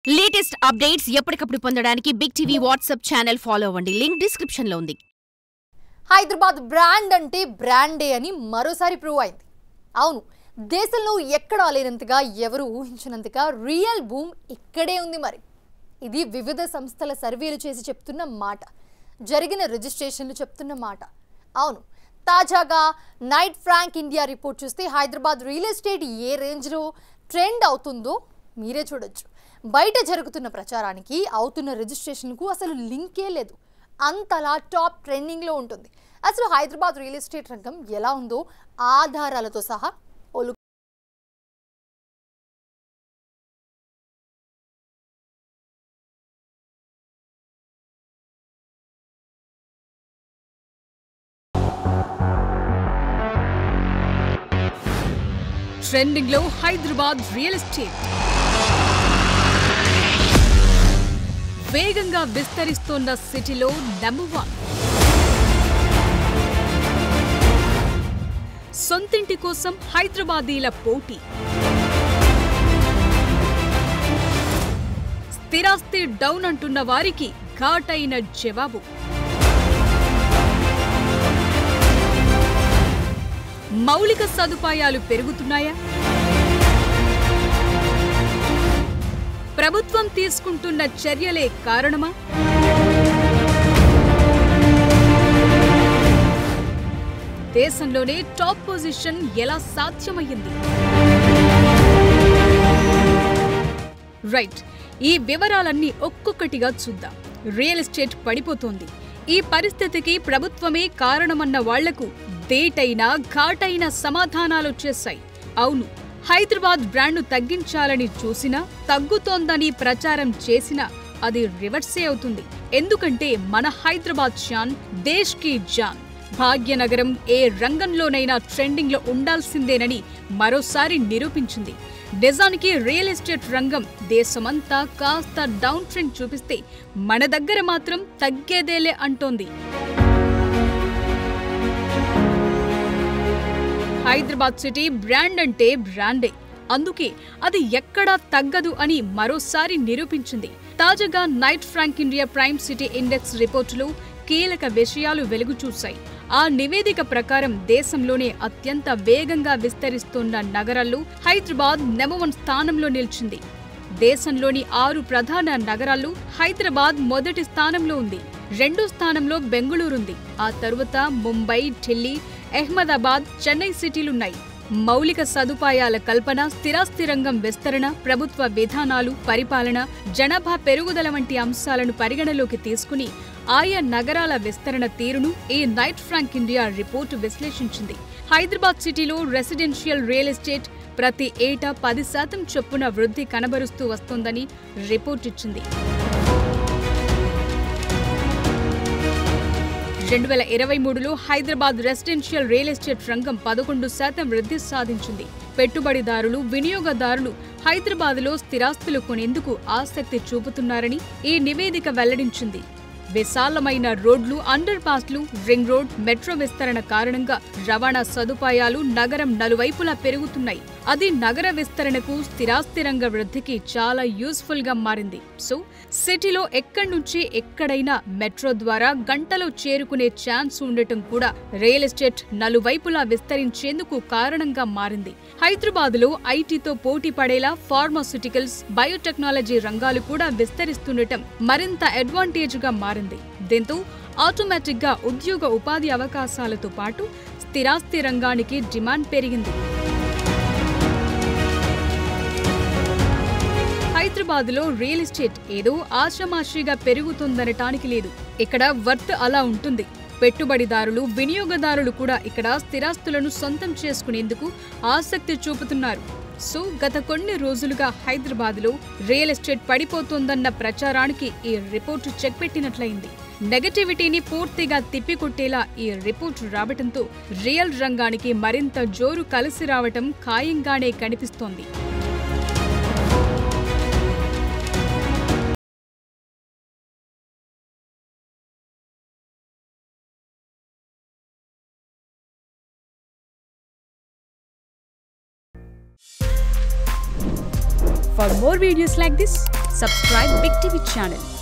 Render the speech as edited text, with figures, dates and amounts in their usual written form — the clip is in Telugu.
లేటెస్ట్ అప్డేట్స్ ఎప్పటికప్పుడు పొందడానికి big TV WhatsApp channel follow అవ్వండి. లింక్ డిస్క్రిప్షన్ లో ఉంది. హైదరాబాద్ బ్రాండ్ అంటే బ్రాండే అని మరోసారి ప్రూవ్ అయింది. అవును, దేశంలో ఎక్కడా లేనంతగా ఎవరు ఊహించినంతగా రియల్ బూమ్ ఇక్కడే ఉంది. మరి ఇది వివిధ సంస్థల సర్వేలు చేసి చెప్తున్న మాట, జరిగిన రిజిస్ట్రేషన్లు చెప్తున్న మాట. అవును, తాజాగా నైట్ ఫ్రాంక్ ఇండియా రిపోర్ట్ చూస్తే హైదరాబాద్ రియల్ ఎస్టేట్ ఏ రేంజ్లో ట్రెండ్ అవుతుందో మీరే చూడొచ్చు. బయట జరుగుతున్న ప్రచారానికి అవుతున్న రిజిస్ట్రేషన్కు అసలు లింకే లేదు. అంతలా టాప్ ట్రెండింగ్లో ఉంటుంది. అసలు హైదరాబాద్ రియల్ ఎస్టేట్ రంగం ఎలా ఉందో ఆధారాలతో సహా ట్రెండింగ్ లో హైదరాబాద్ రియల్ ఎస్టేట్ వేగంగా విస్తరిస్తోన్న సిటీలో నంబర్ 1. సొంతింటి కోసం హైదరాబాదీల పోటీ. స్థిరాస్తి డౌన్ అంటున్న వారికి ఘాటైన జవాబు. మౌలిక సదుపాయాలు పెరుగుతున్నాయా? ప్రభుత్వం తీసుకుంటున్న చర్యలే కారణమా? దేశంలోనే టాప్ పొజిషన్ ఎలా సాధ్యమయ్యింది? రైట్, ఈ వివరాలన్నీ ఒక్కొక్కటిగా చూద్దాం. రియల్ ఎస్టేట్ పడిపోతోంది. ఈ పరిస్థితికి ప్రభుత్వమే కారణమన్న వాళ్లకు దేటైన ఘాటైన సమాధానాలొచ్చేశాయి. అవును, హైదరాబాద్ బ్రాండ్ను తగ్గించాలని చూసినా, తగ్గుతోందని ప్రచారం చేసినా అది రివర్సే అవుతుంది. ఎందుకంటే మన హైదరాబాద్ షాన్ దేశ్ కి జాన్. భాగ్యనగరం ఏ రంగంలోనైనా ట్రెండింగ్ లో ఉండాల్సిందేనని మరోసారి నిరూపించింది. నిజానికి రియల్ ఎస్టేట్ రంగం దేశమంతా కాస్త డౌన్ ట్రెండ్ చూపిస్తే మన దగ్గర మాత్రం తగ్గేదేలే అంటోంది. హైదరాబాద్ సిటీ బ్రాండ్ అంటే బ్రాండే, అందుకే అది ఎక్కడా తగ్గదు అని మరోసారి నిరూపించింది. తాజాగా Knight Frank India prime city index రిపోర్టులో కీలక విషయాలు వెలుగుచూశాయి. ఆ నివేదిక ప్రకారం దేశంలోనే అత్యంత వేగంగా విస్తరిస్తున్న నగరాల్లో హైదరాబాద్ నెంబర్ 1 స్థానంలో నిలిచింది. దేశంలోని 6 ప్రధాన నగరాల్లో హైదరాబాద్ మొదటి స్థానంలో ఉంది. 2వ స్థానంలో బెంగళూరుంది. ఆ తరువాత ముంబై, ఢిల్లీ, అహ్మదాబాద్, చెన్నై సిటీలున్నాయి. మౌలిక సదుపాయాల కల్పన, స్థిరాస్తి రంగం విస్తరణ, ప్రభుత్వ విధానాలు, పరిపాలన, జనాభా పెరుగుదల వంటి అంశాలను పరిగణలోకి తీసుకుని ఆయా నగరాల విస్తరణ తీరును ఈ నైట్ ఫ్రాంక్ ఇండియా రిపోర్టు విశ్లేషించింది. హైదరాబాద్ సిటీలో రెసిడెన్షియల్ రియల్ ఎస్టేట్ ప్రతి ఏటా 10% చొప్పున వృద్ధి కనబరుస్తూ వస్తోందని రిపోర్ట్ ఇచ్చింది. 2023లో హైదరాబాద్ రెసిడెన్షియల్ రియల్ ఎస్టేట్ రంగం 11% వృద్ధి సాధించింది. పెట్టుబడిదారులు, వినియోగదారులు హైదరాబాద్లో స్థిరాస్తులు కొనేందుకు ఆసక్తి చూపుతున్నారని ఈ నివేదిక వెల్లడించింది. విశాలమైన రోడ్లు, అండర్ పాస్లు, రింగ్ రోడ్, మెట్రో విస్తరణ కారణంగా రవాణా సదుపాయాలు నగరం నలువైపులా పెరుగుతున్నాయి. అది నగర విస్తరణకు, స్థిరాస్తి రంగ వృద్ధికి చాలా యూస్ఫుల్ గా మారింది. సో సిటీలో ఎక్కడి నుంచి ఎక్కడైనా మెట్రో ద్వారా గంటలో చేరుకునే ఛాన్స్ ఉండటం కూడా రియల్ ఎస్టేట్ నలువైపులా విస్తరించేందుకు కారణంగా మారింది. హైదరాబాద్లో ఐటీతో పోటీ పడేలా ఫార్మాస్యూటికల్స్, బయోటెక్నాలజీ రంగాలు కూడా విస్తరిస్తుండటం మరింత అడ్వాంటేజ్ గా మారింది. దీంతో ఆటోమేటిక్ గా ఉద్యోగ ఉపాధి అవకాశాలతో పాటు స్థిరాస్తి రంగానికి డిమాండ్ పెరిగింది. హైదరాబాద్లో రియల్ ఎస్టేట్ ఏదో ఆషామాషీగా పెరుగుతుందనటానికి లేదు. ఇక్కడ వర్త్ అలా ఉంటుంది. పెట్టుబడిదారులు, వినియోగదారులు కూడా ఇక్కడ స్థిరాస్తులను సొంతం చేసుకునేందుకు ఆసక్తి చూపుతున్నారు. సో గత కొన్ని రోజులుగా హైదరాబాద్లో రియల్ ఎస్టేట్ పడిపోతోందన్న ప్రచారానికి ఈ రిపోర్టు చెక్ పెట్టినట్లయింది. నెగటివిటీని పూర్తిగా తిప్పికొట్టేలా ఈ రిపోర్టు రావటంతో రియల్ రంగానికి మరింత జోరు కలిసి రావటం ఖాయంగానే కనిపిస్తోంది. For more videos like this, subscribe Big TV channel.